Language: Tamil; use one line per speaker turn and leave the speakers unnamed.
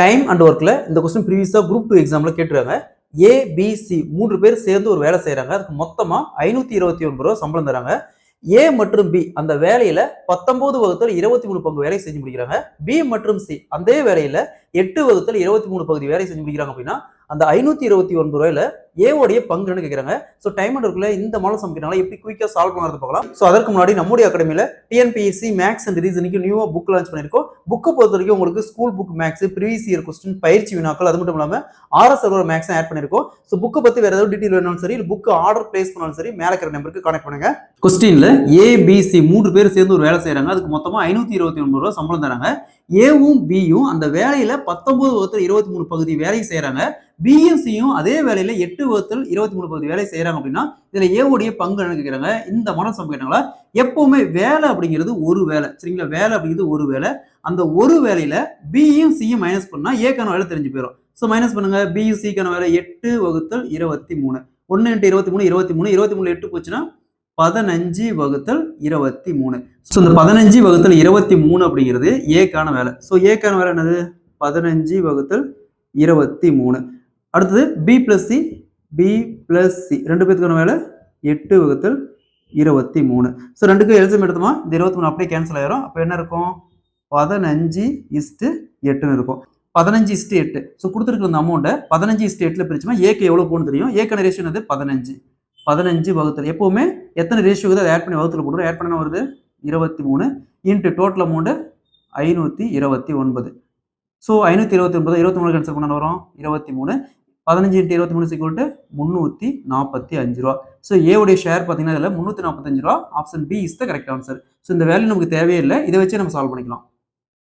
டைம் அண்ட் ஒர்க்ல இந்த கொஸ்டின் ப்ரீவியஸா குரூப் 2 எக்ஸாம்ல கேட்டிருக்காங்க. ஏபிசி 3 பேர் சேர்ந்து ஒரு வேலை செய்யறாங்க. அதுக்கு மொத்தமா 529 ரூபாய் சம்பளம் தராங்க. ஏ மற்றும் பி அந்த வேலையில 19/23 பங்கு வேலை செஞ்சு முடிக்கிறாங்க. பி மற்றும் சி அதே வேலையில 8/23 பகுதி வேலை செஞ்சு முடிக்கிறாங்க அப்படின்னா அந்த 529 ரூபாயில ஏவோடைய பங்குன்னு கேட்கறாங்க. ஸோ டைம் அண்ட் ஒர்க்ல இந்த மாடல் சமைக்கிறாங்க எப்படி குயிக்கா சால்வ் பண்ணுறது பார்க்கலாம். ஸோ அதற்கு முன்னாடி நம்முடைய அகாடமியில டிஎன்பிஎஸ்சி மேக்ஸ் அண்ட் ரீசனிக்கு நியூவா புக் லான்ச் பண்ணிருக்கோம். புக்கை பொறுத்த வரைக்கும் உங்களுக்கு school book maths, previous year question, பயிற்சி வினாக்கள், அது மட்டும் இல்லாம ஆர்எஸ் சர்வர் மேக்ஸ் ஆட் பண்ணிருக்கோம். ஸோ புக்கை பத்தி வேற ஏதாவது டீட்டெயில் வேணாலும் சரி, புக் ஆர்டர் பிளேஸ் பண்ணாலும் சரி, மேல இருக்கிற நம்பருக்கு கான்டாக்ட் பண்ணுங்க. கொஸ்டின்ல ஏபிசி 3 பேர் சேர்ந்து ஒரு வேலை செய்யறாங்க. அதுக்கு மொத்தமா 529 ரூபாய் சம்பளம் தராங்க. ஏவும் பியும் அந்த வேலையில 19/23 பகுதி வேலை செய்யறாங்க. பியும் சியும் அதே வேலையில 8/23 பகுதி வேலை செய்யறாங்க அப்படின்னா இதுல ஏவுடைய பங்கு கேட்கிறாங்க. இந்த மாடல் சம் கேட்டாங்களா? எப்பவுமே வேலை அப்படிங்கிறது ஒரு வேலை, சரிங்களா? வேலை அப்படிங்கிறது ஒரு வேலை. அந்த ஒரு வேலையில பியும் சியும் மைனஸ் பண்ணா ஏக்கான வேலை தெரிஞ்சு போயிடும். ஸோ மைனஸ் பண்ணுங்க. பியும் சிக்கான வேலை 8/23 1 × 23 23 23 8 போச்சுன்னா 15/23. ஸோ இந்த 15/23 அப்படிங்கிறது ஏக்கான வேலை. ஸோ ஏக்கான வேலை என்னது? 15/23. அடுத்தது B plus C, B plus C ரெண்டு பேருக்கான வேலை 8/23. ஸோ ரெண்டுக்கும் எல்சிஎம் எடுத்தோமா இந்த 23 அப்படியே கேன்சல் ஆயிரும். அப்போ என்ன இருக்கும்? 15:8 இருக்கும். 15:8. ஸோ கொடுத்துருக்க அந்த அமௌண்ட்டை 15:8 பிரிச்சுமா ஏக்கு எவ்வளோ போகணும்னு தெரியும். ஏக்கான ரேஷியோ என்னது? 15. 15 வகுத்தல் எப்பவுமே எத்தனை ரேஷியோ அதை ஆட் பண்ணி வகுத்துல போடுறோம். ஆட் பண்ண வருது 23 into total amount 529. So 529 23 cancel பண்ண வரும் 23. 15 × 23 345 ரூபா. ஸோ ஏவுடைய ஷேர் பார்த்தீங்கன்னா இதில் 345 ரூபா. Option B is the correct answer. So இந்த வேல்யூ நமக்கு தேவையே இல்லை. இதை வச்சு நம்ம சால்வ் பண்ணிக்கலாம்.